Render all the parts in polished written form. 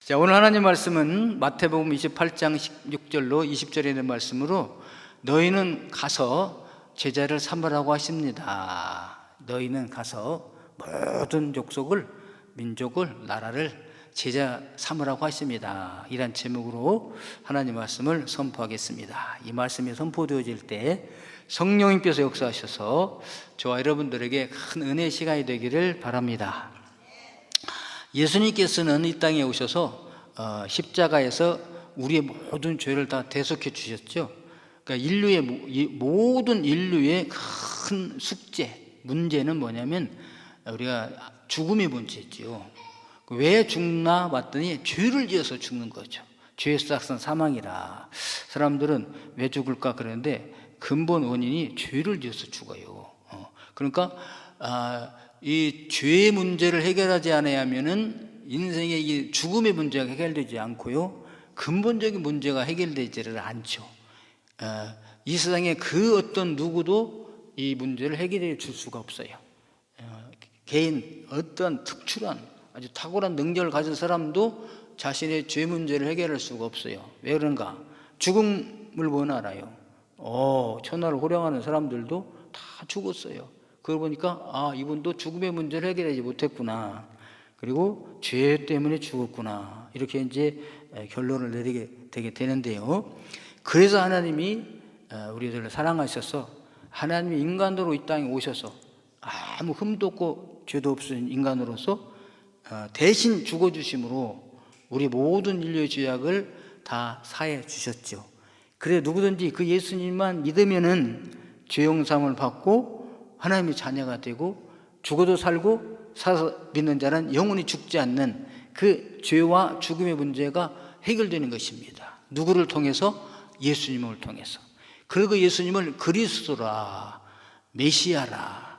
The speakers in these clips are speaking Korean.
자, 오늘 하나님 말씀은 마태복음 28장 16절로 20절에 있는 말씀으로 너희는 가서 제자를 삼으라고 하십니다. 너희는 가서 모든 족속을, 민족을, 나라를 제자 삼으라고 하십니다. 이란 제목으로 하나님 말씀을 선포하겠습니다. 이 말씀이 선포되어질 때 성령님께서 역사하셔서 저와 여러분들에게 큰 은혜의 시간이 되기를 바랍니다. 예수님께서는 이 땅에 오셔서 십자가에서 우리의 모든 죄를 다 대속해 주셨죠. 그러니까 모든 인류의 큰 숙제, 문제는 뭐냐면 우리가 죽음의 문제죠. 왜 죽나 봤더니 죄를 지어서 죽는 거죠. 죄의 싹은 사망이라. 사람들은 왜 죽을까 그러는데 근본 원인이 죄를 지어서 죽어요. 그러니까 이 죄의 문제를 해결하지 않으면은 인생의 이 죽음의 문제가 해결되지 않고요, 근본적인 문제가 해결되지를 않죠. 이 세상에 그 어떤 누구도 이 문제를 해결해 줄 수가 없어요. 개인 어떤 특출한 아주 탁월한 능력을 가진 사람도 자신의 죄 문제를 해결할 수가 없어요. 왜 그런가? 죽음을 못 알아요. 천하를 호령하는 사람들도 다 죽었어요. 그러고 보니까 이분도 죽음의 문제를 해결하지 못했구나, 그리고 죄 때문에 죽었구나, 이렇게 이제 결론을 내리게 되게 되는데요. 그래서 하나님이 우리들을 사랑하셔서 하나님이 인간으로 이 땅에 오셔서 아무 흠도 없고 죄도 없은 인간으로서 대신 죽어주심으로 우리 모든 인류의 죄악을 다 사해 주셨죠. 그래 누구든지 그 예수님만 믿으면은 죄 용서를 받고 하나님의 자녀가 되고, 죽어도 살고 살아서 믿는 자는 영원히 죽지 않는 그 죄와 죽음의 문제가 해결되는 것입니다. 누구를 통해서? 예수님을 통해서. 그리고 예수님을 그리스도라, 메시아라,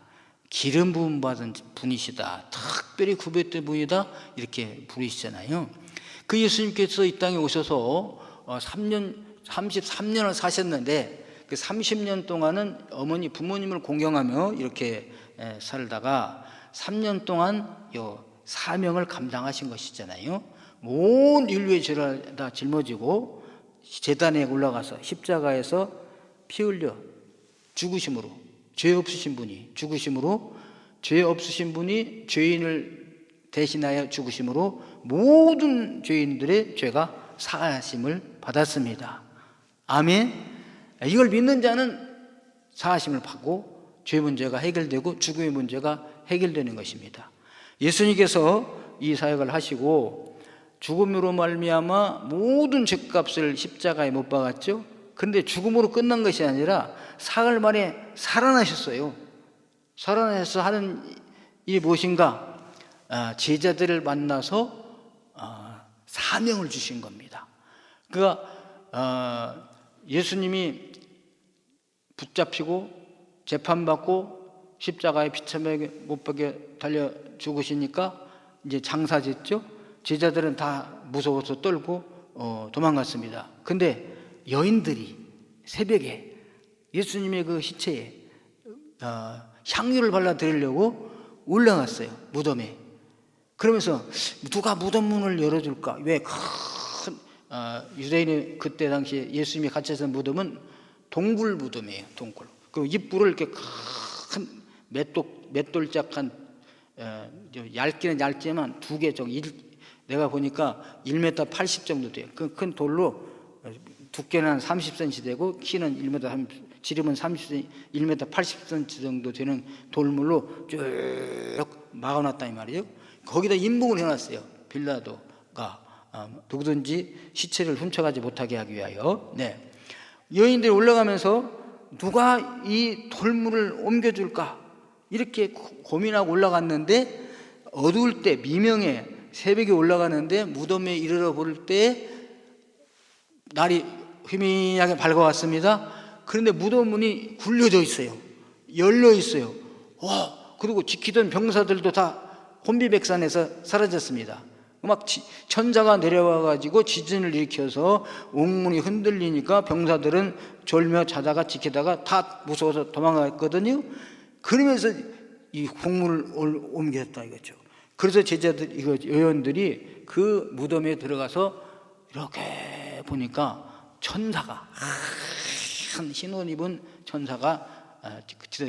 기름 부음 받은 분이시다, 특별히 구별된 분이다, 이렇게 부르시잖아요. 그 예수님께서 이 땅에 오셔서 33년을 사셨는데 그 30년 동안은 어머니 부모님을 공경하며 이렇게 살다가 3년 동안 사명을 감당하신 것이잖아요. 온 인류의 죄를 다 짊어지고 제단에 올라가서 십자가에서 피 흘려 죽으심으로, 죄 없으신 분이 죽으심으로, 죄 없으신 분이 죄인을 대신하여 죽으심으로 모든 죄인들의 죄가 사하심을 받았습니다. 아멘. 이걸 믿는 자는 사하심을 받고 죄 문제가 해결되고 죽음의 문제가 해결되는 것입니다. 예수님께서 이 사역을 하시고 죽음으로 말미암아 모든 죄값을 십자가에 못 박았죠. 그런데 죽음으로 끝난 것이 아니라 사흘 만에 살아나셨어요. 살아나셔서 하는 일이 무엇인가? 제자들을 만나서 사명을 주신 겁니다. 그러니까 예수님이 붙잡히고 재판받고 십자가에 비참하게 못 박혀 달려 죽으시니까 이제 장사짓죠. 제자들은 다 무서워서 떨고 도망갔습니다. 근데 여인들이 새벽에 예수님의 그 시체에 향유를 발라드리려고 올라갔어요, 무덤에. 그러면서 누가 무덤 문을 열어줄까? 왜 유대인의 그때 당시에 예수님이 갇혀있는 무덤은 동굴 무덤이에요, 동굴. 그리고 입구를 이렇게 큰 맷돌짝한, 얇기는 얇지만 두 개 정도, 내가 보니까 1m 80 정도 돼요. 그 큰 돌로 두께는 한 30cm 되고 키는 1m, 지름은 1m 80cm 정도 되는 돌물로 쭉 막아놨다 이 말이에요. 거기다 인붕을 해놨어요. 빌라도가 누구든지 시체를 훔쳐가지 못하게 하기 위하여. 네. 여인들이 올라가면서 누가 이 돌물을 옮겨줄까 이렇게 고민하고 올라갔는데, 어두울 때, 미명에 새벽에 올라가는데 무덤에 이르러 볼 때 날이 희미하게 밝아왔습니다. 그런데 무덤 문이 굴려져 있어요. 열려 있어요. 그리고 지키던 병사들도 다 혼비백산해서 사라졌습니다. 막 천자가 내려와가지고 지진을 일으켜서 옥문이 흔들리니까 병사들은 졸며 자다가 지키다가 다 무서워서 도망갔거든요. 그러면서 이 공문을 옮겼다 이거죠. 그래서 제자들, 이거 요원들이 그 무덤에 들어가서 이렇게 보니까 천사가, 한 흰 옷 입은 천사가,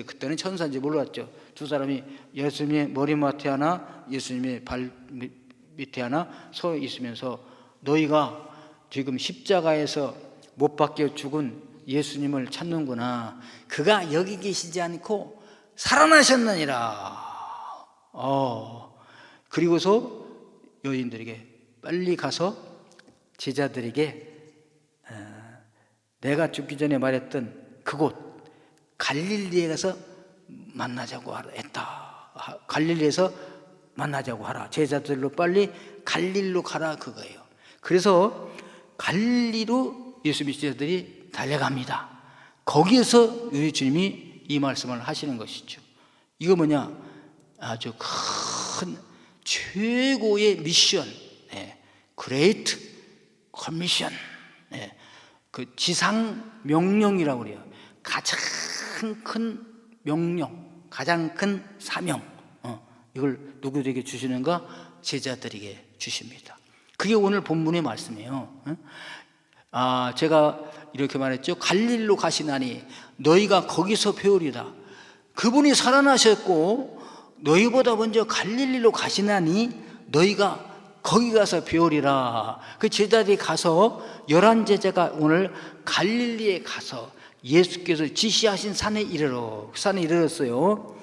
그때는 천사인지 몰랐죠. 두 사람이 예수님의 머리맡에 하나, 예수님의 발 밑에 하나 서 있으면서, 너희가 지금 십자가에서 못 박혀 죽은 예수님을 찾는구나. 그가 여기 계시지 않고 살아나셨느니라. 그리고서 여인들에게 빨리 가서 제자들에게 내가 죽기 전에 말했던 그곳 갈릴리에 가서 만나자고 했다. 갈릴리에서 만나자고 하라. 제자들로 빨리 갈릴리로 가라, 그거예요. 그래서 갈릴리로 예수님의 제자들이 달려갑니다. 거기에서 우리 주님이 이 말씀을 하시는 것이죠. 이거 뭐냐? 아주 큰 최고의 미션, 그레이트 커미션, 그 지상 명령이라고 그래요. 가장 큰 명령, 가장 큰 사명, 이걸 누구에게 주시는가? 제자들에게 주십니다. 그게 오늘 본문의 말씀이에요. 제가 이렇게 말했죠. 갈릴리로 가시나니 너희가 거기서 배우리라. 그분이 살아나셨고 너희보다 먼저 갈릴리로 가시나니 너희가 거기 가서 배우리라. 그 제자들이 가서 11제자가 오늘 갈릴리에 가서 예수께서 지시하신 산에 이르러, 그 산에 이르렀어요.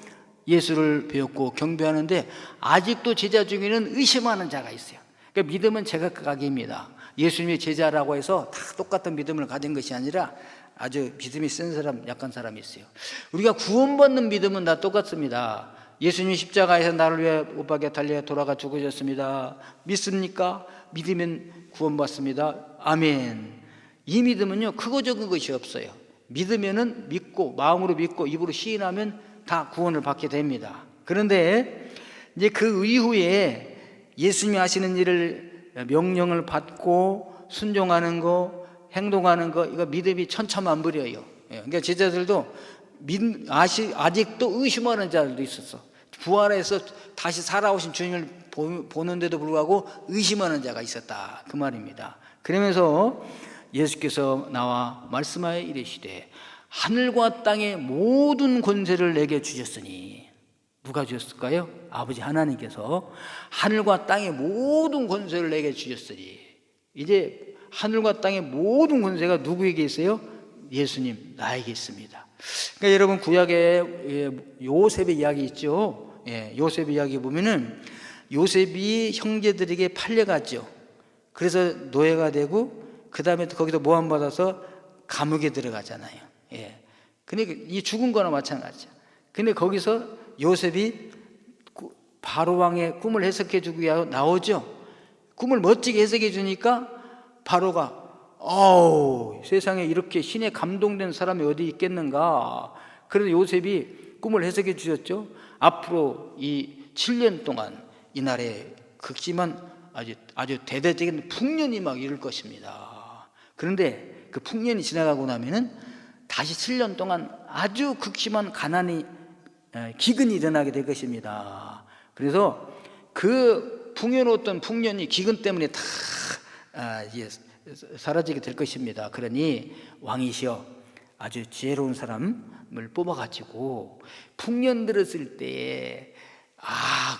예수를 배웠고 경배하는데 아직도 제자 중에는 의심하는 자가 있어요. 그러니까 믿음은 제각각입니다. 예수님의 제자라고 해서 다 똑같은 믿음을 가진 것이 아니라 아주 믿음이 센 사람, 약한 사람이 있어요. 우리가 구원받는 믿음은 다 똑같습니다. 예수님이 십자가에서 나를 위해 못 박혀 달려 돌아가 죽으셨습니다. 믿습니까? 믿으면 구원받습니다. 아멘. 이 믿음은요, 크고 적은 것이 없어요. 믿으면은 믿고, 마음으로 믿고 입으로 시인하면 다 구원을 받게 됩니다. 그런데 이제 그 이후에 예수님이 하시는 일을, 명령을 받고 순종하는 거, 행동하는 거, 이거 믿음이 천차만별이에요. 그러니까 제자들도 아직도 의심하는 자들도 있었어. 부활해서 다시 살아오신 주님을 보는데도 불구하고 의심하는 자가 있었다, 그 말입니다. 그러면서 예수께서 나와 말씀하여 이르시되 하늘과 땅의 모든 권세를 내게 주셨으니, 누가 주셨을까요? 아버지 하나님께서 하늘과 땅의 모든 권세를 내게 주셨으니, 이제 하늘과 땅의 모든 권세가 누구에게 있어요? 예수님, 나에게 있습니다. 그러니까 여러분, 구약에 요셉의 이야기 있죠. 요셉의 이야기 보면은 요셉이 형제들에게 팔려갔죠. 그래서 노예가 되고 그 다음에 거기서 모함받아서 감옥에 들어가잖아요. 근데 이 죽은 거나 마찬가지죠. 근데 거기서 요셉이 바로 왕의 꿈을 해석해 주기 위하여 나오죠. 꿈을 멋지게 해석해 주니까 바로가 세상에 이렇게 신에 감동된 사람이 어디 있겠는가. 그래서 요셉이 꿈을 해석해 주셨죠. 앞으로 이 7년 동안 이 나라에 극심한 아주 대대적인 풍년이 막 이룰 것입니다. 그런데 그 풍년이 지나가고 나면은 다시 7년 동안 아주 극심한 가난이, 기근이 일어나게 될 것입니다. 그래서 그 풍요로웠던 풍년이 기근 때문에 다 사라지게 될 것입니다. 그러니 왕이시여 아주 지혜로운 사람을 뽑아가지고 풍년 들었을 때에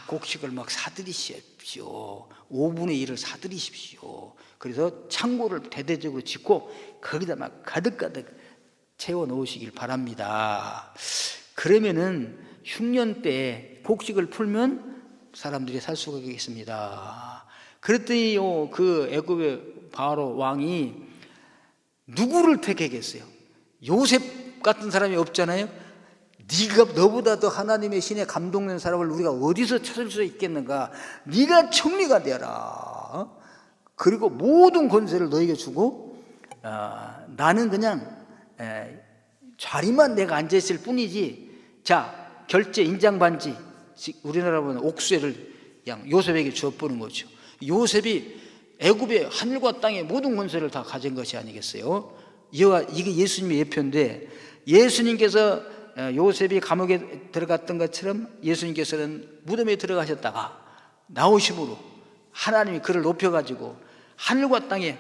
곡식을 막 사들이십시오. 5분의 1을 사들이십시오. 그래서 창고를 대대적으로 짓고 거기다 막 가득가득 채워 넣으시길 바랍니다. 그러면은 흉년 때 곡식을 풀면 사람들이 살 수가 있겠습니다. 그랬더니 그 애굽의 바로 왕이 누구를 택하겠어요? 요셉 같은 사람이 없잖아요. 네가 너보다 더 하나님의 신에 감동된 사람을 우리가 어디서 찾을 수 있겠는가? 네가 총리가 되라. 그리고 모든 권세를 너에게 주고 나는 그냥 자리만 내가 앉아있을 뿐이지. 자, 결제 인장 반지, 우리나라 보면 옥쇠를 그냥 요셉에게 주어보는 거죠. 요셉이 애굽의 하늘과 땅의 모든 권세를 다 가진 것이 아니겠어요? 이게 예수님의 예표인데, 예수님께서 요셉이 감옥에 들어갔던 것처럼 예수님께서는 무덤에 들어가셨다가 나오심으로 하나님이 그를 높여가지고 하늘과 땅에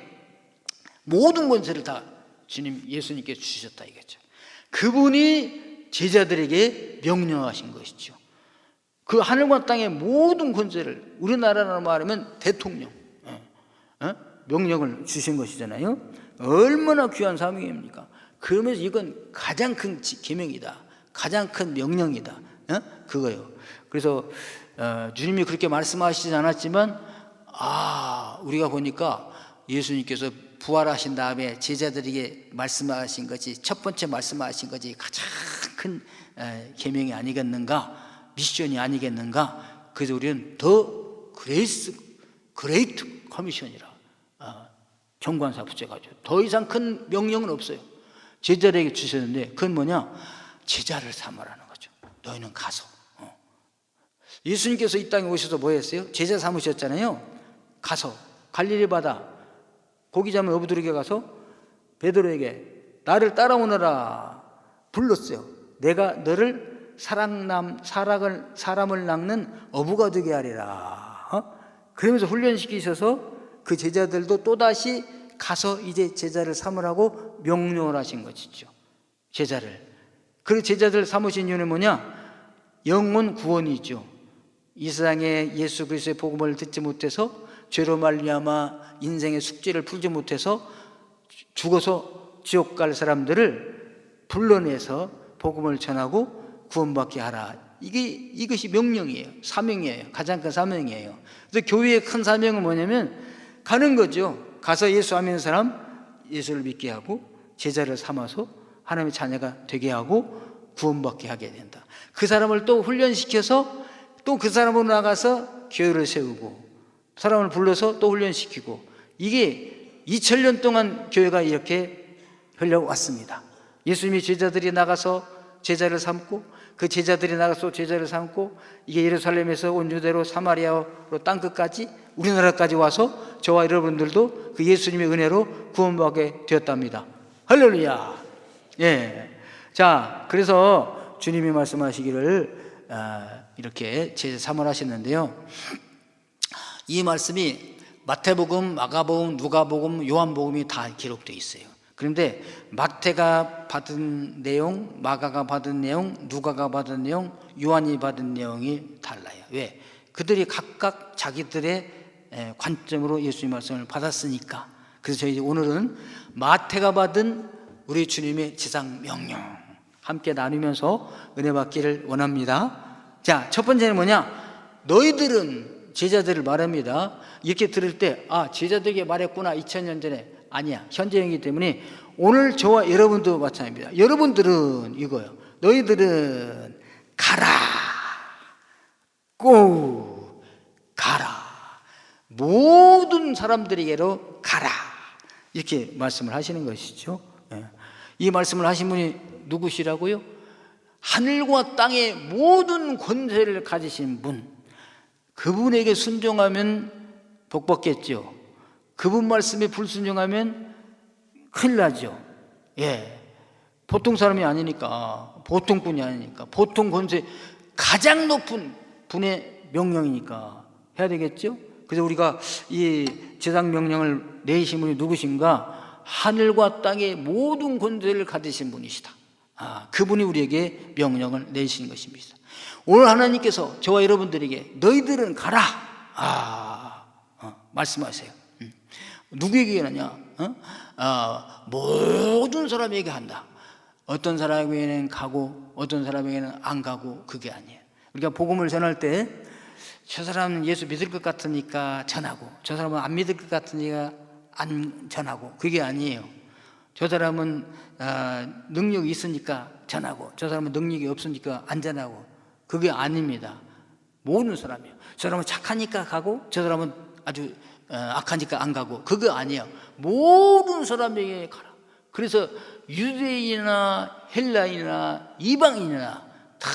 모든 권세를 다 주님 예수님께 주셨다 이거죠. 그분이 제자들에게 명령하신 것이죠. 그 하늘과 땅의 모든 권세를, 우리나라로 말하면 대통령 명령을 주신 것이잖아요. 얼마나 귀한 사명입니까? 그러면서 이건 가장 큰 계명이다, 가장 큰 명령이다, 그거요. 그래서 주님이 그렇게 말씀하시지 않았지만 우리가 보니까 예수님께서 부활하신 다음에 제자들에게 말씀하신 것이, 첫 번째 말씀하신 것이 가장 큰 계명이 아니겠는가, 미션이 아니겠는가. 그래서 우리는 더 그레이트 커미션이라 경관사 붙여가지고 더 이상 큰 명령은 없어요. 제자들에게 주셨는데 그건 뭐냐? 제자를 삼으라는 거죠. 너희는 가서. 예수님께서 이 땅에 오셔서 뭐 했어요? 제자 삼으셨잖아요. 가서 갈릴리 바다 고기 잡는 어부들에게 가서 베드로에게 나를 따라오너라 불렀어요. 내가 너를 사람을 낚는 어부가 되게 하리라. 그러면서 훈련시키셔서 그 제자들도 또다시 가서 이제 제자를 삼으라고 명령을 하신 것이죠. 제자를. 그 제자들 삼으신 이유는 뭐냐? 영혼 구원이죠. 이 세상에 예수 그리스도의 복음을 듣지 못해서 죄로 말미암아 인생의 숙제를 풀지 못해서 죽어서 지옥 갈 사람들을 불러내서 복음을 전하고 구원받게 하라. 이것이 명령이에요. 사명이에요. 가장 큰 사명이에요. 그래서 교회의 큰 사명은 뭐냐면 가는 거죠. 가서 예수 안 믿는 사람 예수를 믿게 하고 제자를 삼아서 하나님의 자녀가 되게 하고 구원받게 하게 된다. 그 사람을 또 훈련시켜서 또 그 사람으로 나가서 교회를 세우고 사람을 불러서 또 훈련시키고, 이게 2000년 동안 교회가 이렇게 흘러왔습니다. 예수님이 제자들이 나가서 제자를 삼고 그 제자들이 나가서 제자를 삼고, 이게 예루살렘에서 온 유대로 사마리아로 땅끝까지 우리나라까지 와서 저와 여러분들도 그 예수님의 은혜로 구원받게 되었답니다. 할렐루야. 예. 자, 그래서 주님이 말씀하시기를 이렇게 제자 삼을 하셨는데요. 이 말씀이 마태복음, 마가복음, 누가복음, 요한복음이 다 기록되어 있어요. 그런데 마태가 받은 내용, 마가가 받은 내용, 누가가 받은 내용, 요한이 받은 내용이 달라요. 왜? 그들이 각각 자기들의 관점으로 예수님 말씀을 받았으니까. 그래서 저희 오늘은 마태가 받은 우리 주님의 지상 명령 함께 나누면서 은혜 받기를 원합니다. 자, 첫 번째는 뭐냐? 너희들은, 제자들을 말합니다. 이렇게 들을 때 제자들에게 말했구나 2000년 전에. 아니야, 현재이기 때문에 오늘 저와 여러분도 마찬가지입니다. 여러분들은 이거요. 너희들은 가라, 고 가라, 모든 사람들에게로 가라, 이렇게 말씀을 하시는 것이죠. 이 말씀을 하신 분이 누구시라고요? 하늘과 땅의 모든 권세를 가지신 분, 그분에게 순종하면 복 받겠죠. 그분 말씀에 불순종하면 큰일 나죠. 예. 보통 사람이 아니니까, 보통 분이 아니니까, 보통 권세, 가장 높은 분의 명령이니까 해야 되겠죠. 그래서 우리가 이 제상 명령을 내신 분이 누구신가? 하늘과 땅의 모든 권세를 가지신 분이시다. 그분이 우리에게 명령을 내신 것입니다. 오늘 하나님께서 저와 여러분들에게 너희들은 가라 말씀하세요. 누구에게 하냐? 모든 사람에게 한다. 어떤 사람에게는 가고 어떤 사람에게는 안 가고, 그게 아니에요. 우리가 복음을 전할 때 저 사람은 예수 믿을 것 같으니까 전하고 저 사람은 안 믿을 것 같으니까 안 전하고, 그게 아니에요. 저 사람은 능력이 있으니까 전하고 저 사람은 능력이 없으니까 안 전하고, 그게 아닙니다. 모든 사람이에요. 저 사람은 착하니까 가고 저 사람은 아주 악하니까 안 가고, 그거 아니에요. 모든 사람에게 가라. 그래서 유대인이나 헬라인이나 이방인이나 다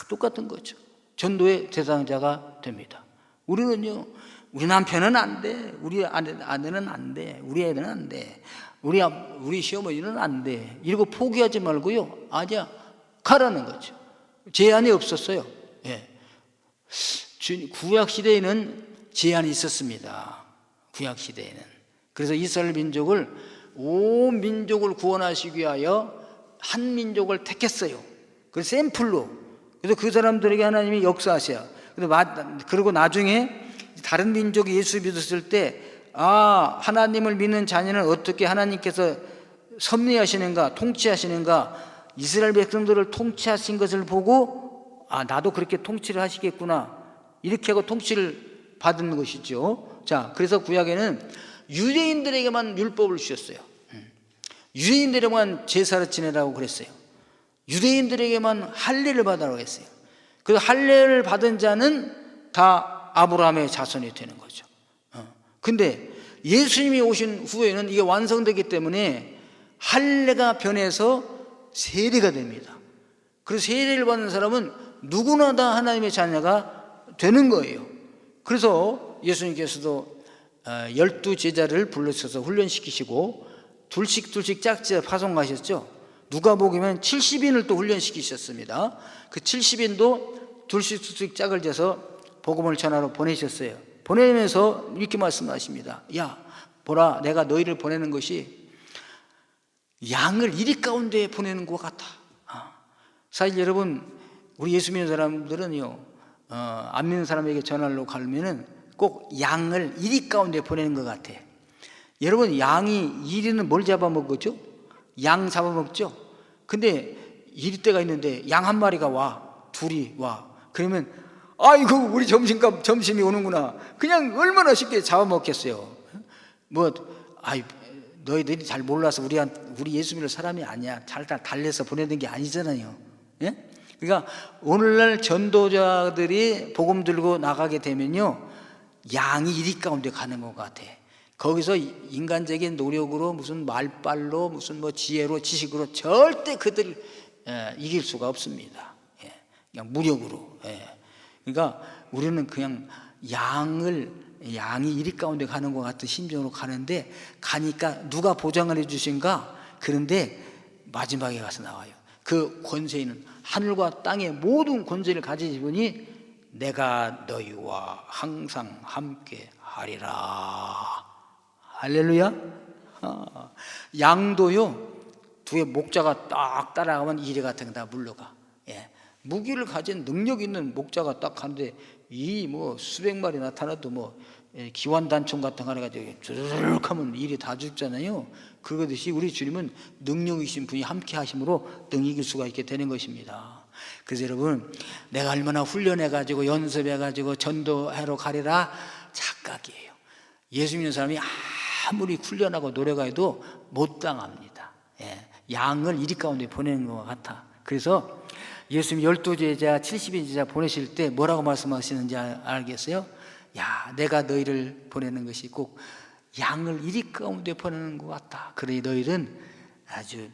똑같은 거죠. 전도의 대상자가 됩니다. 우리는요, 우리 남편은 안 돼, 우리 아내는 안 돼, 우리 애는 안 돼, 우리 시어머니는 안 돼, 이러고 포기하지 말고요, 아니야, 가라는 거죠. 제한이 없었어요. 예. 구약 시대에는 제한이 있었습니다. 구약 시대에는. 그래서 이스라엘 민족을, 온 민족을 구원하시기 위하여 한 민족을 택했어요. 그 샘플로. 그래서 그 사람들에게 하나님이 역사하셔요. 그리고 나중에 다른 민족이 예수 믿었을 때, 하나님을 믿는 자녀는 어떻게 하나님께서 섭리하시는가, 통치하시는가, 이스라엘 백성들을 통치하신 것을 보고, 나도 그렇게 통치를 하시겠구나, 이렇게 하고 통치를 받은 것이죠. 자, 그래서 구약에는 유대인들에게만 율법을 주셨어요. 유대인들에게만 제사를 지내라고 그랬어요. 유대인들에게만 할례를 받으라고 했어요. 그래서 할례를 받은 자는 다 아브라함의 자손이 되는 거죠. 근데 예수님이 오신 후에는 이게 완성되기 때문에 할례가 변해서 세례가 됩니다. 그래서 세례를 받는 사람은 누구나 다 하나님의 자녀가 되는 거예요. 그래서 예수님께서도 12 제자를 불러셔서 훈련시키시고 둘씩 짝지어 파송하셨죠. 누가복음에는 70인을 또 훈련시키셨습니다. 그 70인도 둘씩 짝을 져서 복음을 전하러 보내셨어요. 보내면서 이렇게 말씀하십니다. 야, 보라, 내가 너희를 보내는 것이 양을 이리 가운데 보내는 것 같아. 사실 여러분, 우리 예수 믿는 사람들은요, 안 믿는 사람에게 전하러 가면은 꼭 양을 이리 가운데 보내는 것 같아. 여러분, 양이 이리는 뭘 잡아먹었죠? 양 잡아먹죠? 근데 이리 때가 있는데 양 한 마리가 와, 둘이 와. 그러면 아이고, 우리 점심이 오는구나. 그냥 얼마나 쉽게 잡아먹겠어요. 너희들이 잘 몰라서 우리 예수 믿는 사람이 아니야. 잘 달래서 보내는 게 아니잖아요. 예? 그러니까 오늘날 전도자들이 복음 들고 나가게 되면요, 양이 이리 가운데 가는 것 같아. 거기서 인간적인 노력으로, 무슨 말빨로, 무슨 지혜로, 지식으로 절대 그들 이길 수가 없습니다. 그냥 무력으로. 그러니까 우리는 그냥 양이 이리 가운데 가는 것 같은 심정으로 가는데, 가니까 누가 보장을 해주신가? 그런데 마지막에 가서 나와요. 그 권세는 하늘과 땅의 모든 권세를 가지신 분이 내가 너희와 항상 함께 하리라. 할렐루야. 양도요, 뒤에 목자가 딱 따라가면 이래 같은 거 다 물러가. 무기를 가진 능력 있는 목자가 딱 가는데 수백 마리 나타나도 기완단총 같은 거 하나 가지고 주르륵 하면 일이 다 죽잖아요. 그러듯이 우리 주님은 능력이신 분이 함께 하심으로 능 이길 수가 있게 되는 것입니다. 그래서 여러분, 내가 얼마나 훈련해가지고 연습해가지고 전도하러 가리라 착각이에요. 예수 믿는 사람이 아무리 훈련하고 노력해도 못 당합니다. 양을 이리 가운데 보내는 것 같아. 그래서 예수님 12 제자, 70인 제자 보내실 때 뭐라고 말씀하시는지 알겠어요? 야, 내가 너희를 보내는 것이 꼭 양을 이리 가운데 보내는 것 같다. 그러니 너희는 아주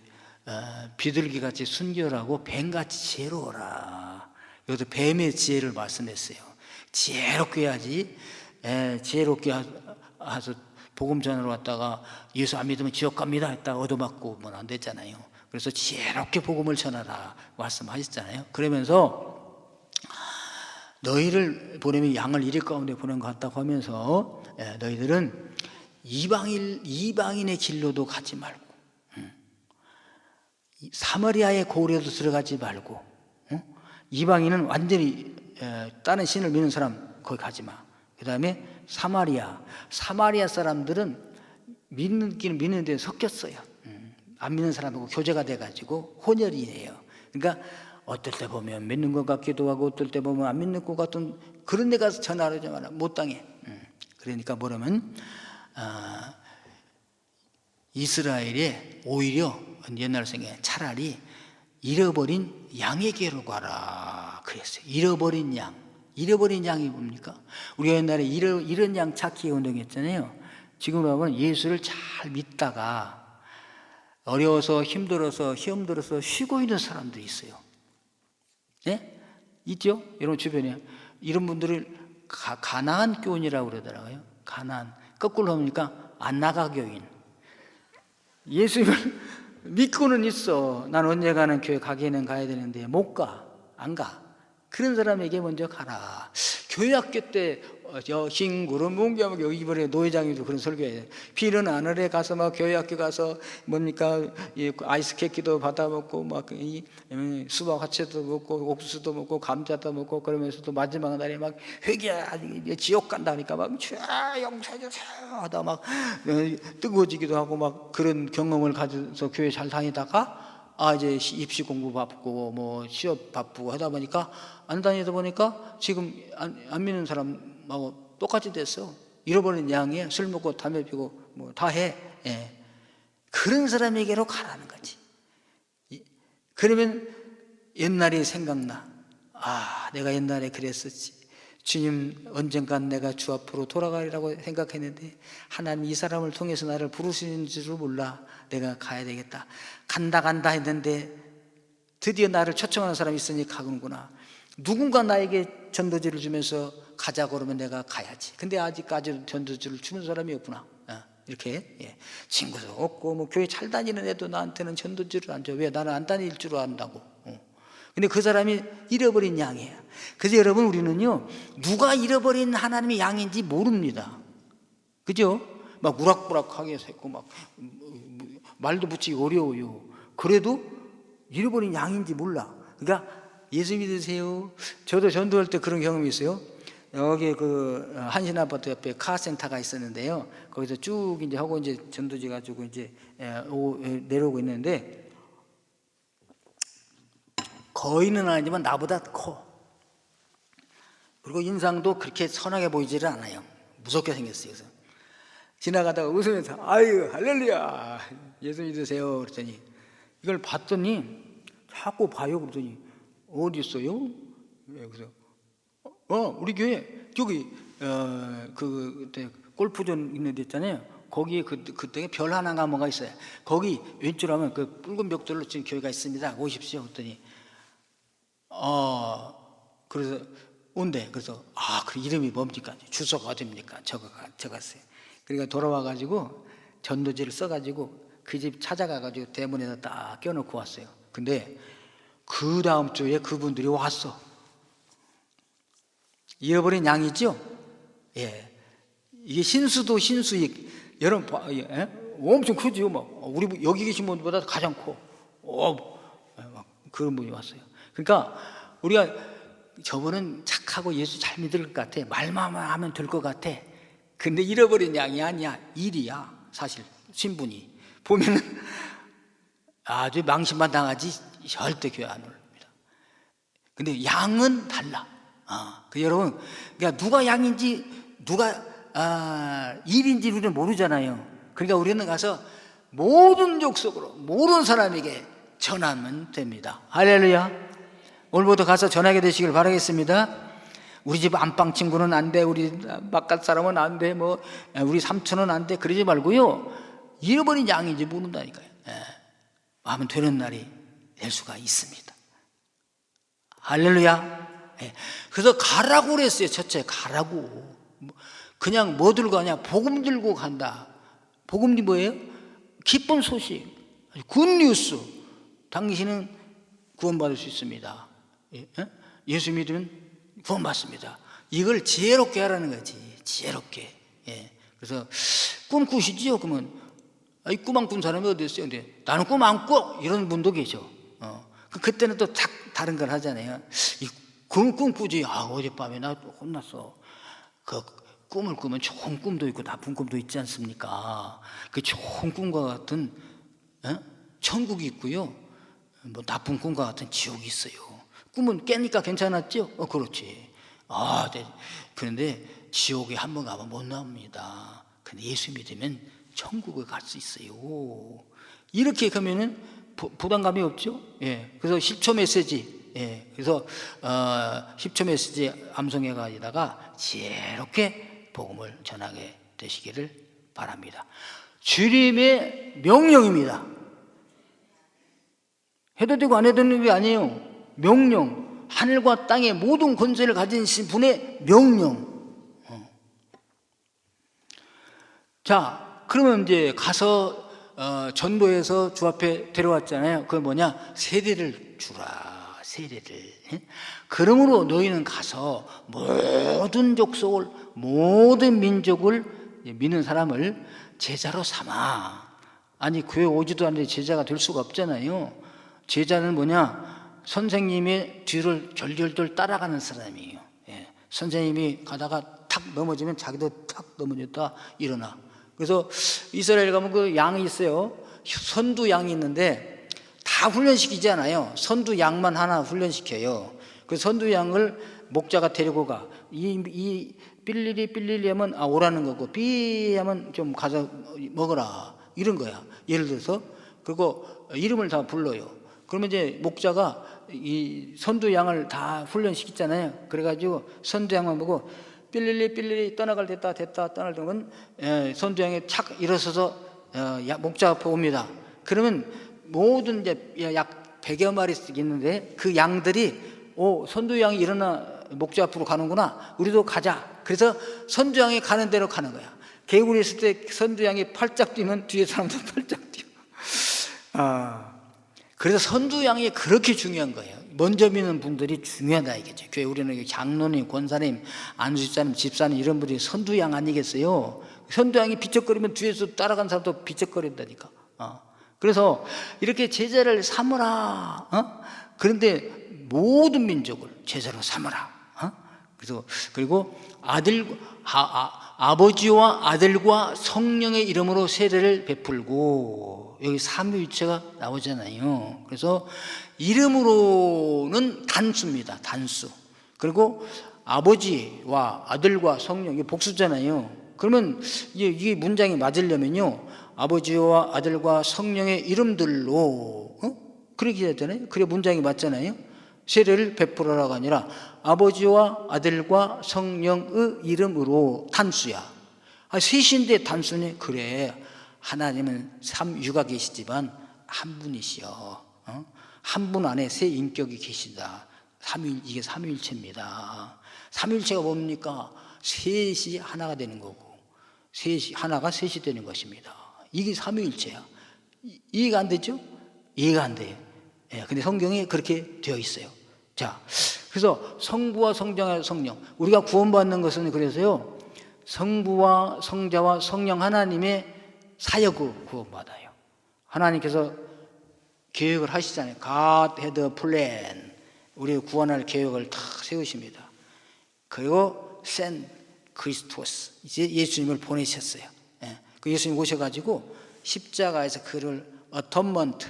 비둘기같이 순결하고 뱀같이 지혜로워라. 여기서 뱀의 지혜를 말씀했어요. 지혜롭게 해야지. 지혜롭게 해서 복음 전하러 왔다가 예수 안 믿으면 지옥 갑니다 했다가 얻어맞고 안 됐잖아요. 그래서 지혜롭게 복음을 전하라 말씀하셨잖아요. 그러면서 너희를 보내면 양을 이리 가운데 보낸 것 같다고 하면서, 너희들은 이방인의 길로도 가지 말고, 사마리아의 고을에도 들어가지 말고, 이방인은 완전히 다른 신을 믿는 사람 거기 가지 마. 그 다음에 사마리아 사람들은 믿는 믿는데 섞였어요. 안 믿는 사람하고 교제가 돼가지고 혼혈이에요. 그러니까 어떨 때 보면 믿는 것 같기도 하고 어떨 때 보면 안 믿는 것 같은 그런 데 가서 전화를 좀 못 당해. 그러니까 뭐라면 이스라엘에 오히려 옛날 생각에 차라리 잃어버린 양에게로 가라 그랬어요. 잃어버린 양이 뭡니까? 우리가 옛날에 잃은 양 찾기 운동했잖아요. 지금 보면 예수를 잘 믿다가 어려워서 힘들어서 쉬고 있는 사람들이 있어요. 네? 있죠? 여러분 주변에 이런 분들을 가나안 교인이라고 그러더라고요. 가나안. 거꾸로 하니까 안나가 교인. 예수님을 믿고는 있어. 난 언젠가는 교회 가기는 가야 되는데 못 가. 안 가. 그런 사람에게 먼저 가라. 교회 학교 때 흰 구름 뭉게하고 이번에 노회장님도 그런 설교해요. 비는 하늘에 가서 막 교회 학교 가서 뭡니까 아이스 케이크도 받아 먹고 막 수박 화채도 먹고 옥수수도 먹고 감자도 먹고 그러면서도 마지막 날에 막 회개야 지옥 간다니까 막 용서해주세요 하다 막 뜨거워지기도 하고 막 그런 경험을 가져서 교회 잘 다니다가 이제 입시 공부 바쁘고 뭐 취업 바쁘고 하다 보니까 안 다니다 보니까 지금 안 믿는 사람하고 똑같이 됐어. 잃어버린 양이야. 술 먹고 담배 피고 뭐 다 해. 예. 그런 사람에게로 가라는 거지. 그러면 옛날이 생각나. 내가 옛날에 그랬었지. 주님 언젠간 내가 주 앞으로 돌아가리라고 생각했는데 하나님 이 사람을 통해서 나를 부르시는 줄을 몰라. 내가 가야 되겠다. 간다 했는데 드디어 나를 초청하는 사람이 있으니 가는구나. 누군가 나에게 전도지를 주면서 가자고 그러면 내가 가야지. 근데 아직까지 전도지를 주는 사람이 없구나. 이렇게 친구도 없고 뭐 교회 잘 다니는 애도 나한테는 전도지를 안 줘. 왜? 나는 안 다닐 줄 안다고. 근데 그 사람이 잃어버린 양이에요. 그래서 여러분 우리는요 누가 잃어버린 하나님의 양인지 모릅니다. 그죠? 막 우락부락하게 생고 막 말도 붙이기 어려워요. 그래도 잃어버린 양인지 몰라. 그러니까 예수 믿으세요. 저도 전도할 때 그런 경험이 있어요. 여기 그 한신아파트 옆에 카센터가 있었는데요. 거기서 쭉 이제 하고 이제 전도지 가지고 이제 내려오고 있는데 거의는 아니지만 나보다 커. 그리고 인상도 그렇게 선하게 보이지를 않아요. 무섭게 생겼어요. 그래서 지나가다가 웃으면서 아유 할렐루야 예수 믿으세요 그랬더니 이걸 봤더니 자꾸 봐요. 그랬더니 어디 있어요? 그래서 우리 교회 저기 그때 골프존 있는 데 있잖아요. 거기에 그때 별 하나가 뭐가 있어요. 거기 왼쪽으로 하면 그 붉은 벽돌로 지금 교회가 있습니다. 오십시오. 그랬더니 그래서 온대. 그래서 그 이름이 뭡니까? 주소가 어딥니까? 적었어요. 그러니까 돌아와가지고 전도지를 써가지고 그 집 찾아가가지고 대문에다 딱 껴놓고 왔어요. 근데 그 다음 주에 그분들이 왔어. 잃어버린 양이죠? 예. 이게 신수도 신수익. 여러분, 엄청 크죠? 막 우리 여기 계신 분보다 가장 커. 막 그런 분이 왔어요. 그러니까 우리가 저분은 착하고 예수 잘 믿을 것 같아. 말만 하면 될 것 같아. 근데 잃어버린 양이 아니야. 일이야. 사실 신분이 보면은 아주 망신만 당하지 절대 교회 안 올립니다. 근데 양은 달라. 여러분, 그러니까 누가 양인지 누가 일인지 우리는 모르잖아요. 그러니까 우리는 가서 모든 족속으로 모든 사람에게 전하면 됩니다. 할렐루야. 오늘부터 가서 전하게 되시길 바라겠습니다. 우리 집 안방 친구는 안 돼, 우리 바깥 사람은 안 돼, 뭐 우리 삼촌은 안 돼, 그러지 말고요. 잃어버린 양인지 모른다니까요. 하면 되는 날이 될 수가 있습니다. 할렐루야. 그래서 가라고 그랬어요. 첫째 가라고. 그냥 뭐 들고 가냐? 복음 들고 간다. 복음이 뭐예요? 기쁜 소식, 굿뉴스. 당신은 구원받을 수 있습니다. 예수 믿으면 구원받습니다. 이걸 지혜롭게 하라는 거지. 지혜롭게. 그래서 꿈 꾸시지요? 그러면 꿈 안 꾼 사람이 어디 있어요? 근데 나는 꿈 안 꿔! 이런 분도 계셔. 그때는 또 다른 걸 하잖아요. 꿈 꾸지. 어젯밤에 나 혼났어. 그 꿈을 꾸면 좋은 꿈도 있고 나쁜 꿈도 있지 않습니까? 그 좋은 꿈과 같은 천국이 있고요. 뭐 나쁜 꿈과 같은 지옥이 있어요. 꿈은 깨니까 괜찮았죠? 그렇지. 네. 그런데 지옥에 한번 가면 못 나옵니다. 근데 예수 믿으면 천국에 갈 수 있어요. 이렇게 가면은 부담감이 없죠? 그래서 10초 메시지. 그래서 10초 메시지 암송해 가지다가 지혜롭게 복음을 전하게 되시기를 바랍니다. 주님의 명령입니다. 해도 되고 안 해도 되는 게 아니에요. 명령. 하늘과 땅의 모든 권세를 가진 분의 명령. 자, 그러면 이제 가서 전도해서 주 앞에 데려왔잖아요. 그건 뭐냐? 세례를 주라. 세례를. 그러므로 너희는 가서 모든 족속을, 모든 민족을 믿는 사람을 제자로 삼아. 아니 교회 오지도 않는데 제자가 될 수가 없잖아요. 제자는 뭐냐? 선생님의 뒤를 절절절 따라가는 사람이에요. 선생님이 가다가 탁 넘어지면 자기도 탁 넘어졌다 일어나. 그래서 이스라엘 가면 그 양이 있어요. 선두 양이 있는데 다 훈련시키지 않아요. 선두 양만 하나 훈련시켜요. 그 선두 양을 목자가 데리고 가. 이 삘리리 하면 오라는 거고, 삐 하면 좀 가서 먹어라 이런 거야. 예를 들어서 그리고 이름을 다 불러요. 그러면 이제 목자가 이 선두 양을 다 훈련시키잖아요. 그래가지고 선두 양만 보고 삘리리 떠나갈 됐다 떠날 때면 선두 양이 착 일어서서 목자 앞에 옵니다. 그러면 모든 이제 약 100여 마리씩 있는데 그 양들이 선두 양이 일어나 목자 앞으로 가는구나, 우리도 가자. 그래서 선두 양이 가는 대로 가는 거야. 개구리 있을 때 선두 양이 팔짝 뛰면 뒤에 사람도 팔짝 뛰어. 그래서 선두 양이 그렇게 중요한 거예요. 먼저 믿는 분들이 중요하다 이거죠. 교회 우리는 장로님, 권사님, 안수집사님, 집사님 이런 분들이 선두 양 아니겠어요? 선두 양이 비쩍거리면 뒤에서 따라간 사람도 비쩍거린다니까. 그래서 이렇게 제자를 삼으라. 그런데 모든 민족을 제자로 삼으라. 그래서 그리고 아버지와 아들과 성령의 이름으로 세례를 베풀고, 여기 삼위일체가 나오잖아요. 그래서 이름으로는 단수입니다. 단수. 그리고 아버지와 아들과 성령, 이게 복수잖아요. 그러면 이게 문장이 맞으려면요, 아버지와 아들과 성령의 이름들로 그렇게 해야 되잖아요. 그래 문장이 맞잖아요. 세례를 베풀어라가 아니라 아버지와 아들과 성령의 이름으로. 단수야. 셋인데 단수네. 그래, 하나님은 삼유가 계시지만 한 분이시여. 한 분 안에 세 인격이 계시다. 이게 삼위일체입니다. 삼위일체가 뭡니까? 셋이 하나가 되는 거고, 하나가 셋이 되는 것입니다. 이게 삼위일체야. 이해가 안 되죠? 이해가 안 돼요. 근데 성경에 그렇게 되어 있어요. 자, 그래서 성부와 성자와 성령, 우리가 구원받는 것은 그래서요, 성부와 성자와 성령 하나님의 사역으로 구원받아요. 하나님께서 계획을 하시잖아요. God had a plan. 우리를 구원할 계획을 다 세우십니다. 그리고 send Christos, 이제 예수님을 보내셨어요. 그 예수님 오셔가지고 십자가에서 그를 atonement,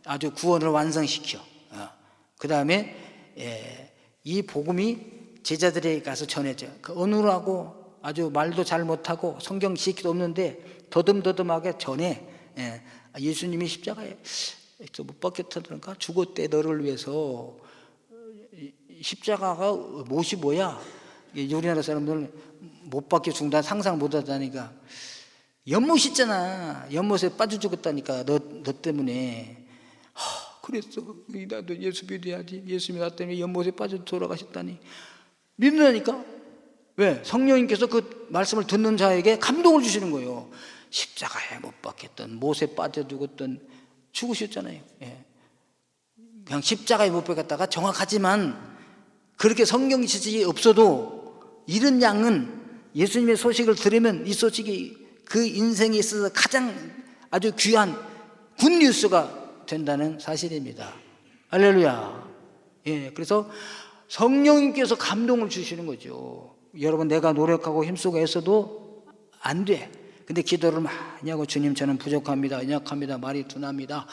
아주 구원을 완성시켜. 그 다음에 이 복음이 제자들에게 가서 전해져. 그 어눌하고 아주 말도 잘 못하고 성경 지식도 없는데 더듬더듬하게 전해. 예수님이 십자가에 못 박혔다던가 죽었대 너를 위해서. 십자가가 못이 뭐야? 우리나라 사람들은 못 박혀 죽는다 상상 못 하다니까. 연못 있잖아. 연못에 빠져 죽었다니까. 너 때문에. 그랬어. 나도 예수 믿어야지. 예수님이 나 때문에 연못에 빠져 돌아가셨다니. 믿는다니까. 왜? 성령님께서 그 말씀을 듣는 자에게 감동을 주시는 거예요. 십자가에 못 박혔던, 못에 빠져 죽었던, 죽으셨잖아요. 그냥 십자가에 못 박혔다가 정확하지만, 그렇게 성경 지식이 없어도 이런 양은 예수님의 소식을 들으면 이 소식이 그 인생에 있어서 가장 아주 귀한 굿뉴스가 된다는 사실입니다. 할렐루야. 그래서 성령님께서 감동을 주시는 거죠. 여러분, 내가 노력하고 힘쓰고 애써도 안 돼. 근데 기도를 많이 하고, 주님 저는 부족합니다, 연약합니다, 말이 둔합니다.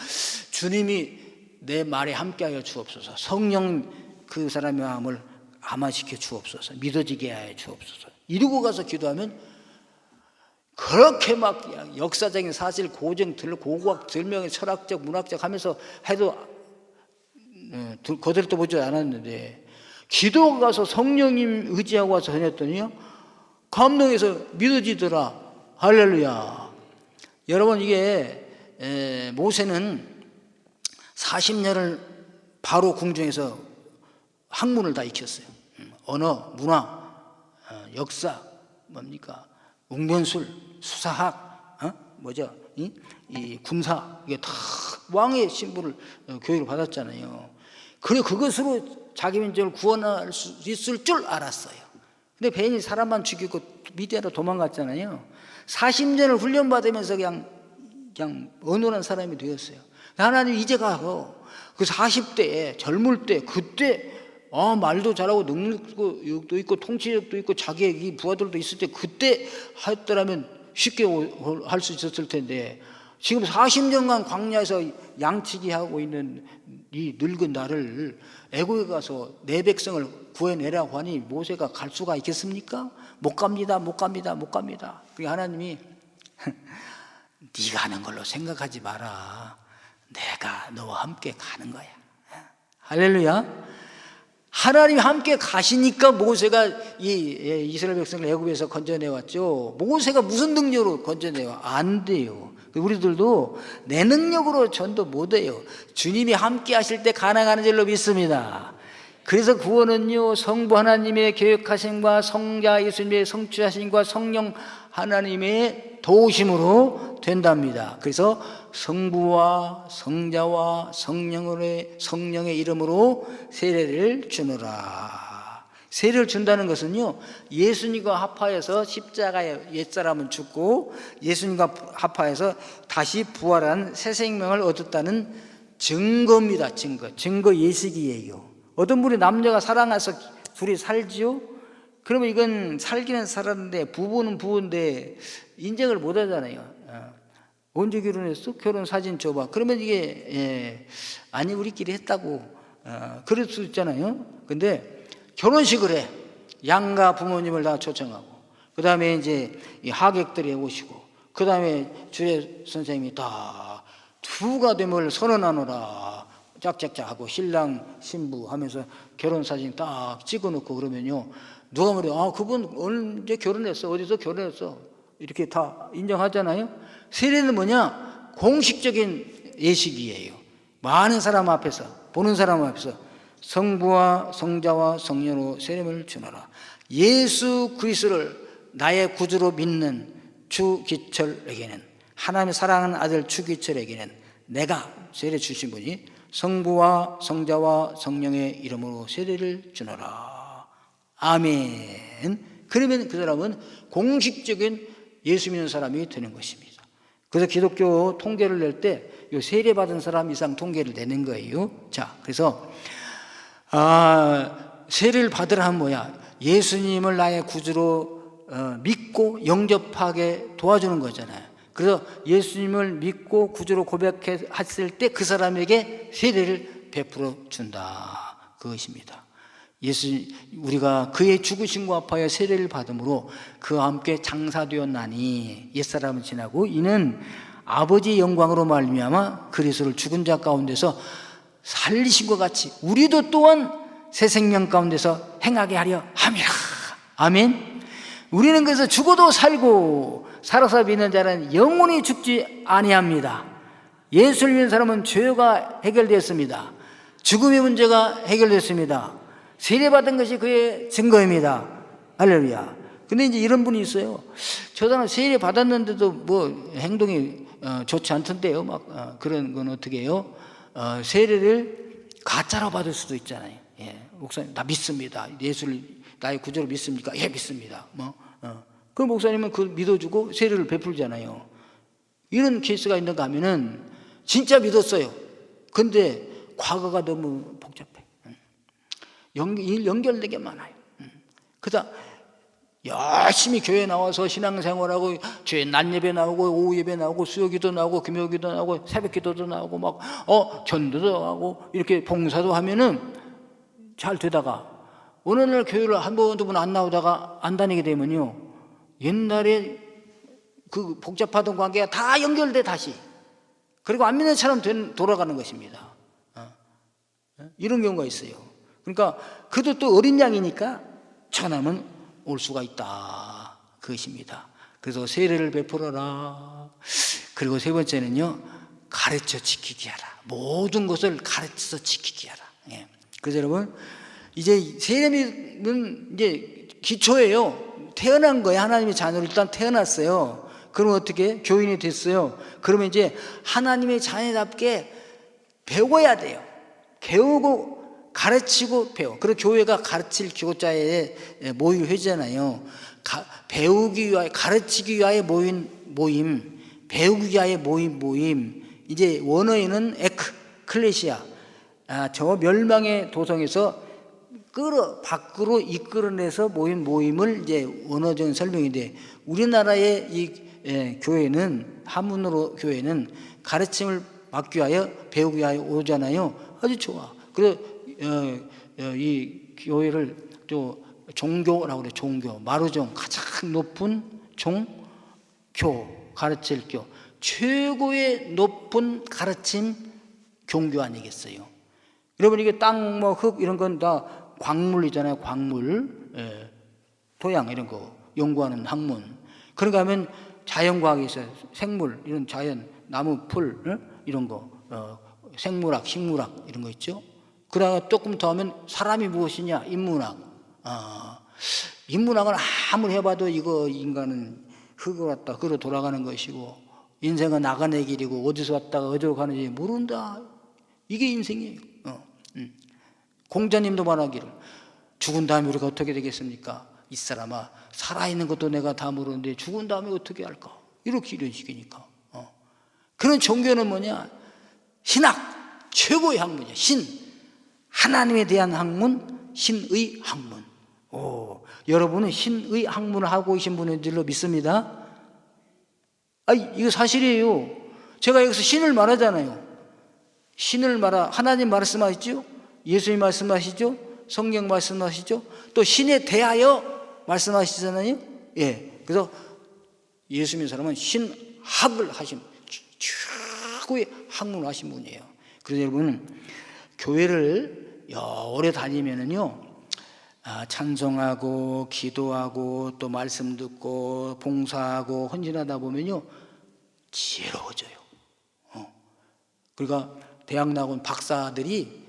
주님이 내 말에 함께하여 주옵소서. 성령 그 사람의 마음을 암화시켜 주옵소서. 믿어지게 하여 주옵소서. 이러고 가서 기도하면 그렇게 막 역사적인 사실, 고증, 고고학, 들명의 철학적, 문학적 하면서 해도 거들떠 보지 않았는데, 기도 가서 성령님 의지하고 와서 전했더니요, 감동해서 믿어지더라. 할렐루야. 여러분, 이게 모세는 40년을 바로 궁중에서 학문을 다 익혔어요. 언어, 문화, 역사, 뭡니까? 웅변술, 수사학, 이 군사, 이게 다 왕의 신분을 교육을 받았잖아요. 그래 그것으로 자기 민족을 구원할 수 있을 줄 알았어요. 근데 베인이 사람만 죽이고 미디아로 도망갔잖아요. 40년을 훈련받으면서 그냥 언원한 사람이 되었어요. 하나님 이제 가서 그 40대에 젊을 때 그때 말도 잘하고 능력도 있고 통치력도 있고 자기의 이 부하들도 있을 때 그때 했더라면 쉽게 할 수 있었을 텐데 지금 40년간 광야에서 양치기 하고 있는 이 늙은 나를 애굽에 가서 내 백성을 구해내라고 하니 모세가 갈 수가 있겠습니까? 못 갑니다. 그러니까 하나님이 네가 하는 걸로 생각하지 마라. 내가 너와 함께 가는 거야. 할렐루야. 하나님이 함께 가시니까 모세가 이스라엘 백성을 애굽에서 건져내왔죠. 모세가 무슨 능력으로 건져내와? 안 돼요. 우리들도 내 능력으로 전도 못해요. 주님이 함께 하실 때 가능한 줄로 믿습니다. 그래서 구원은요, 성부 하나님의 계획하심과 성자 예수님의 성취하심과 성령 하나님의 도우심으로 된답니다. 그래서 성부와 성자와 성령의 이름으로 세례를 주노라. 세례를 준다는 것은요, 예수님과 합하여서 십자가에 옛사람은 죽고 예수님과 합하여서 다시 부활한 새 생명을 얻었다는 증거입니다. 증거 예식이에요. 어떤 분이 남녀가 사랑해서 둘이 살지요? 그러면 이건 살기는 살았는데 부부는 부부인데 인정을 못 하잖아요. 언제 결혼했어? 결혼 사진 줘봐. 그러면 이게 아니 우리끼리 했다고 그럴 수 있잖아요. 근데 결혼식을 해. 양가 부모님을 다 초청하고 그 다음에 이제 이 하객들이 오시고 그 다음에 주례 선생님이 다 두가 됨을 선언하노라 짝짝짝 하고 신랑 신부 하면서 결혼사진 딱 찍어놓고 그러면요, 누가 말해요? 그분 언제 결혼했어? 어디서 결혼했어? 이렇게 다 인정하잖아요. 세례는 뭐냐? 공식적인 예식이에요. 많은 사람 앞에서, 보는 사람 앞에서 성부와 성자와 성령으로 세례를 주노라. 예수 그리스도를 나의 구주로 믿는 주기철에게는, 하나님의 사랑하는 아들 주기철에게는 내가 세례 주신 분이 성부와 성자와 성령의 이름으로 세례를 주노라. 아멘. 그러면 그 사람은 공식적인 예수 믿는 사람이 되는 것입니다. 그래서 기독교 통계를 낼 때 세례 받은 사람 이상 통계를 내는 거예요. 자, 그래서 세례를 받으라 하면 뭐야? 예수님을 나의 구주로 믿고 영접하게 도와주는 거잖아요. 그래서 예수님을 믿고 구주로 고백했을 때 그 사람에게 세례를 베풀어 준다. 그것입니다. 우리가 그의 죽으심과 합하여 세례를 받음으로 그와 함께 장사되었나니 옛사람은 지나고 이는 아버지의 영광으로 말미암아 그리스도를 죽은 자 가운데서 살리신 것 같이 우리도 또한 새 생명 가운데서 행하게 하려 함이라. 아멘. 우리는 그래서 죽어도 살고 살아서 믿는 자는 영원히 죽지 아니합니다. 예수를 믿는 사람은 죄가 해결됐습니다. 죽음의 문제가 해결됐습니다. 세례받은 것이 그의 증거입니다. 할렐루야. 근데 이제 이런 분이 있어요. 저 사람 세례 받았는데도 뭐 행동이 좋지 않던데요. 그런 건 어떻게 해요? 세례를 가짜로 받을 수도 있잖아요. 목사님, 나 믿습니다. 예수를 나의 구주로 믿습니까? 예, 믿습니다. 그 목사님은 그걸 믿어주고 세례를 베풀잖아요. 이런 케이스가 있는가 하면은 진짜 믿었어요. 근데 과거가 너무 복잡해. 연결되게 많아요. 그러다 열심히 교회 나와서 신앙생활하고 낮 예배 나오고 오후 예배 나오고 수요기도 나오고 금요기도 나오고 새벽기도도 나오고 막 전도도 하고 이렇게 봉사도 하면은 잘 되다가 어느 날 교회를 한 번 두 번 안 나오다가 안 다니게 되면요, 옛날에 그 복잡하던 관계가 다 연결돼 다시. 그리고 안 믿는 처럼 돌아가는 것입니다. 이런 경우가 있어요. 그러니까 그도 또 어린 양이니까 천하면 올 수가 있다. 그것입니다. 그래서 세례를 베풀어라. 그리고 세 번째는요, 가르쳐 지키게 하라. 모든 것을 가르쳐서 지키게 하라. 그래서 여러분, 이제 세례는 이제 기초예요. 태어난 거예요. 하나님의 자녀로 일단 태어났어요. 그러면 어떻게? 교인이 됐어요. 그러면 이제 하나님의 자녀답게 배워야 돼요. 배우고 가르치고 배워. 그리고 교회가 가르칠 교자의 모임 회잖아요. 배우기 위하여, 가르치기 위하여 모임, 배우기 위하여 모임. 이제 원어에는 에클레시아, 저 멸망의 도성에서 밖으로 이끌어내서 모임을 이제 원어적인 설명인데, 우리나라의 이 교회는, 한문으로 교회는 가르침을 받기 위하여 배우기 위하여 오잖아요. 아주 좋아. 그래서 이 교회를 또 종교라고 그래. 종교, 마루종, 가장 높은 가르칠 교, 최고의 높은 가르침 종교 아니겠어요? 여러분, 이게 땅, 흙 이런 건 다 광물이잖아요. 광물, 토양 이런 거 연구하는 학문. 그런가 하면 자연과학이 있어요. 생물, 이런 자연, 나무, 풀 이런 거, 생물학, 식물학 이런 거 있죠. 그러다가 조금 더 하면 사람이 무엇이냐, 인문학. 인문학은 아무리 해봐도 이거 인간은 흙으로 왔다 흙으로 돌아가는 것이고, 인생은 나가는 길이고, 어디서 왔다가 어디로 가는지 모른다. 이게 인생이에요. 공자님도 말하기를, 죽은 다음에 우리가 어떻게 되겠습니까? 이 사람아, 살아있는 것도 내가 다 모르는데 죽은 다음에 어떻게 할까? 이런 식이니까. 그런 종교는 뭐냐? 신학, 최고의 학문이야. 하나님에 대한 학문, 신의 학문. 여러분은 신의 학문을 하고 계신 분인 줄로 믿습니다. 이거 사실이에요. 제가 여기서 신을 말하잖아요. 하나님 말씀하시죠? 예수님 말씀하시죠? 성경 말씀하시죠? 또 신에 대하여 말씀하시잖아요. 그래서 예수 믿는 사람은 신학을 하신, 최고의 학문을 하신 분이에요. 그래서 여러분, 교회를 오래 다니면은요, 찬송하고 기도하고 또 말씀 듣고 봉사하고 헌신하다 보면요, 지혜로워져요. 그러니까 대학 나온 박사들이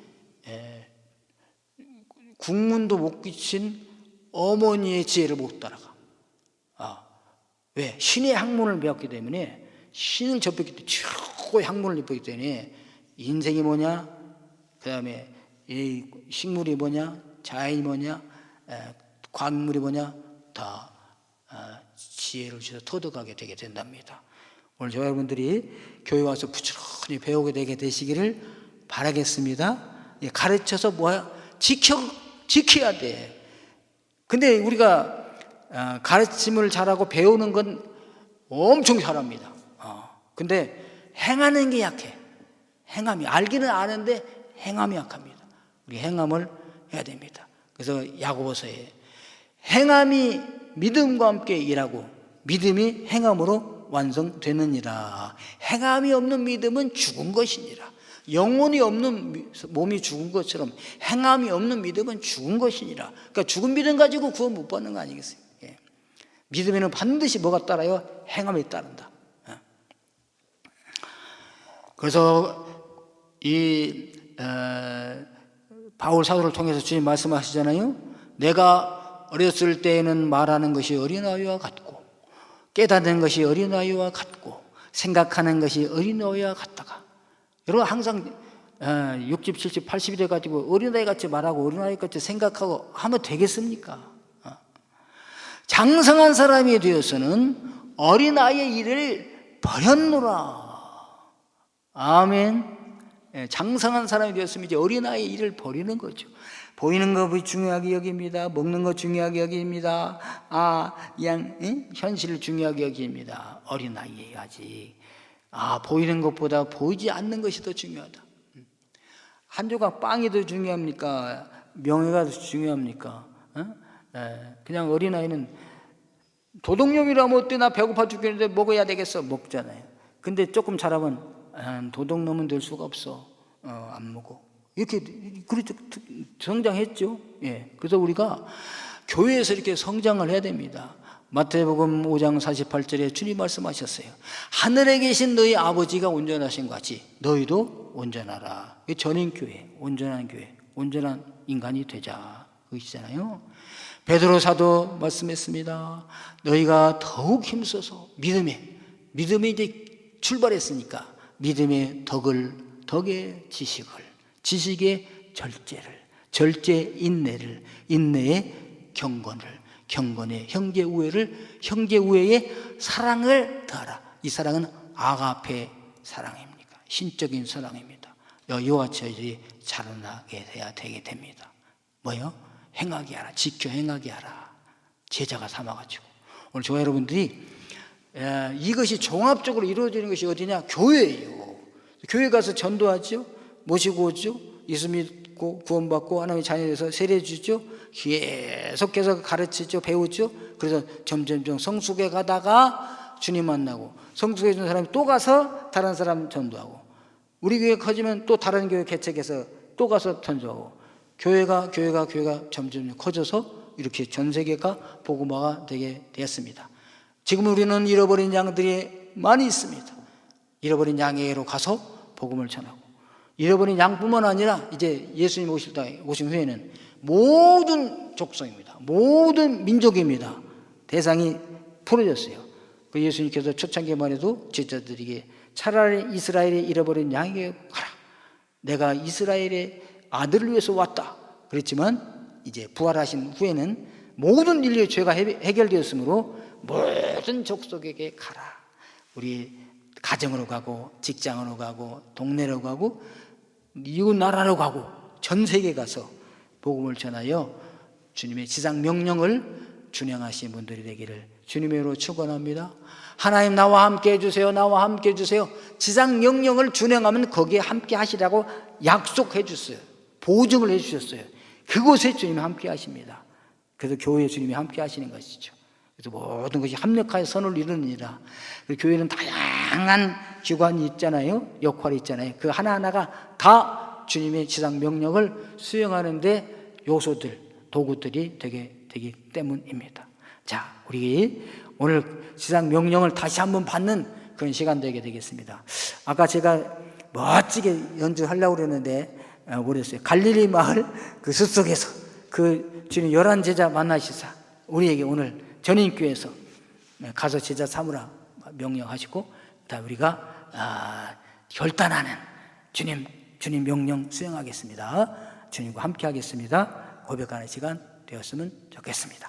국문도 못 끼친 어머니의 지혜를 못 따라가. 왜? 신의 학문을 배웠기 때문에, 신을 접했기 때문에, 최고의 학문을 접했기 때문에, 인생이 뭐냐, 그 다음에 이 식물이 뭐냐, 자연이 뭐냐, 광물이 뭐냐, 다 지혜를 주셔서 터득하게 되게 된답니다. 오늘 저와 여러분들이 교회 와서 부지런히 배우게 되게 되시기를 바라겠습니다. 가르쳐서 지켜야 돼. 근데 우리가 가르침을 잘하고 배우는 건 엄청 잘합니다. 근데 행하는 게 약해. 행함이, 알기는 아는데 행함이 약합니다. 우리 행함을 해야 됩니다. 그래서 야고보서에 행함이 믿음과 함께 일하고 믿음이 행함으로 완성되느니라. 행함이 없는 믿음은 죽은 것이니라. 영혼이 없는 몸이 죽은 것처럼 행함이 없는 믿음은 죽은 것이니라. 그러니까 죽은 믿음 가지고 구원 못 받는 거 아니겠어요? 믿음에는 반드시 뭐가 따라요? 행함이 따른다. 그래서 이 바울 사도를 통해서 주님 말씀하시잖아요. 내가 어렸을 때에는 말하는 것이 어린아이와 같고, 깨닫는 것이 어린아이와 같고, 생각하는 것이 어린아이와 같다가, 여러분 항상 60, 70, 80이 돼가지고 어린아이 같이 말하고 어린아이 같이 생각하고 하면 되겠습니까? 장성한 사람이 되어서는 어린아이의 일을 버렸노라. 아멘. 장성한 사람이 되었으면 이제 어린아이의 일을 버리는 거죠. 보이는 것이 중요하게 여깁니다. 먹는 것 중요하게 여깁니다. 현실을 중요하게 여깁니다. 어린아이에 아직. 보이는 것보다 보이지 않는 것이 더 중요하다. 한 조각 빵이 더 중요합니까? 명예가 더 중요합니까? 그냥 어린아이는 도둑놈이라면 어때? 나 배고파 죽겠는데 먹어야 되겠어. 먹잖아요. 근데 조금 자라면 도둑놈은 될 수가 없어. 안 먹어. 이렇게 그렇죠. 성장했죠. 그래서 우리가 교회에서 이렇게 성장을 해야 됩니다. 마태복음 5장 48절에 주님 말씀하셨어요. 하늘에 계신 너희 아버지가 온전하신 것 같이 너희도 온전하라. 이게 전인교회, 온전한 교회, 온전한 인간이 되자. 그것이잖아요. 베드로 사도 말씀했습니다. 너희가 더욱 힘써서 믿음이 이제 출발했으니까 믿음의 덕의 지식의 절제를, 절제 인내의 경건의 형제 우애의 사랑을 더하라. 이 사랑은 아가페 사랑입니다. 신적인 사랑입니다. 이와 같이 자라나게 돼야 되게 됩니다. 뭐요? 행하게 하라. 지켜 행하게 하라. 제자가 삼아가지고. 오늘 저와 여러분들이 이것이 종합적으로 이루어지는 것이 어디냐? 교회예요. 교회 가서 전도하죠. 모시고 오죠. 예수 믿고 구원받고 하나님의 자녀에서 세례 주죠. 계속해서 가르치죠. 배우죠. 그래서 점점점 성숙해 가다가 주님 만나고, 성숙해 준 사람이 또 가서 다른 사람 전도하고, 우리 교회 커지면 또 다른 교회 개척해서 또 가서 전도하고, 교회가 점점 커져서 이렇게 전 세계가 복음화가 되게 되었습니다. 지금 우리는 잃어버린 양들이 많이 있습니다. 잃어버린 양에게로 가서 복음을 전하고, 잃어버린 양뿐만 아니라 이제 예수님 오신 후에는 모든 족속입니다. 모든 민족입니다. 대상이 풀어졌어요. 그 예수님께서 초창기만 해도 제자들에게 차라리 이스라엘의 잃어버린 양에게 가라. 내가 이스라엘의 아들을 위해서 왔다. 그랬지만 이제 부활하신 후에는 모든 인류의 죄가 해결되었으므로 모든 족속에게 가라. 우리 가정으로 가고, 직장으로 가고, 동네로 가고, 이웃 나라로 가고, 전 세계에 가서 복음을 전하여 주님의 지상 명령을 준행하신 분들이 되기를 주님의 이름으로 축원합니다. 하나님 나와 함께 해주세요. 나와 함께 해주세요. 지상 명령을 준행하면 거기에 함께 하시라고 약속해 주셨어요. 보증을 해 주셨어요. 그곳에 주님이 함께 하십니다. 그래서 교회에 주님이 함께 하시는 것이죠. 그래서 모든 것이 합력하여 선을 이루느니라. 교회는 다양한 기관이 있잖아요. 역할이 있잖아요. 그 하나하나가 다 주님의 지상 명령을 수행하는데 요소들, 도구들이 되기 때문입니다. 자, 우리 오늘 지상 명령을 다시 한번 받는 그런 시간 되게 되겠습니다. 아까 제가 멋지게 연주하려고 그랬는데 모르겠어요. 갈릴리 마을 그 숲속에서 그 주님 11 제자 만나시사 우리에게 오늘 전인교회에서 가서 제자 삼으라 명령하시고, 다 우리가 결단하는 주님 명령 수행하겠습니다. 주님과 함께 하겠습니다. 고백하는 시간 되었으면 좋겠습니다.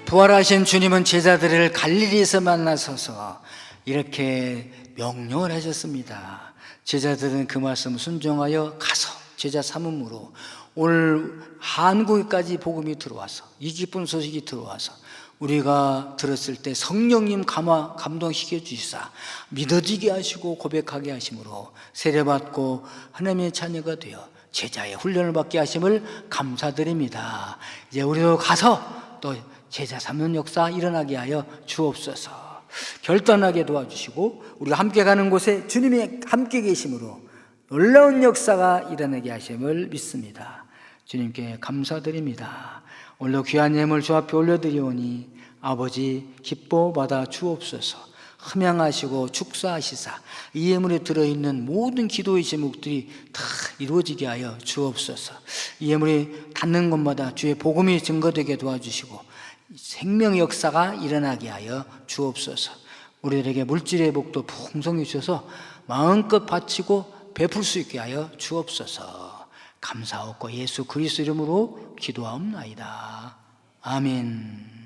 부활하신 주님은 제자들을 갈릴리에서 만나셔서 이렇게 명령을 하셨습니다. 제자들은 그 말씀을 순종하여 가서 제자 삼음으로 오늘 한국에까지 복음이 들어와서, 이 기쁜 소식이 들어와서 우리가 들었을 때 성령님 감동시켜 주시사 믿어지게 하시고 고백하게 하심으로 세례받고 하나님의 자녀가 되어 제자의 훈련을 받게 하심을 감사드립니다. 이제 우리도 가서 또 제자 삼는 역사 일어나게 하여 주옵소서. 결단하게 도와주시고 우리가 함께 가는 곳에 주님이 함께 계심으로 놀라운 역사가 일어나게 하심을 믿습니다. 주님께 감사드립니다. 오늘도 귀한 예물 주 앞에 올려드리오니 아버지 기뻐 받아 주옵소서. 흠양하시고 축사하시사 이 예물에 들어있는 모든 기도의 제목들이 다 이루어지게 하여 주옵소서. 이 예물이 닿는 곳마다 주의 복음이 증거되게 도와주시고 생명의 역사가 일어나게 하여 주옵소서. 우리들에게 물질의 복도 풍성히 주셔서 마음껏 바치고 베풀 수 있게 하여 주옵소서. 감사하고 예수 그리스도 이름으로 기도하옵나이다. 아멘.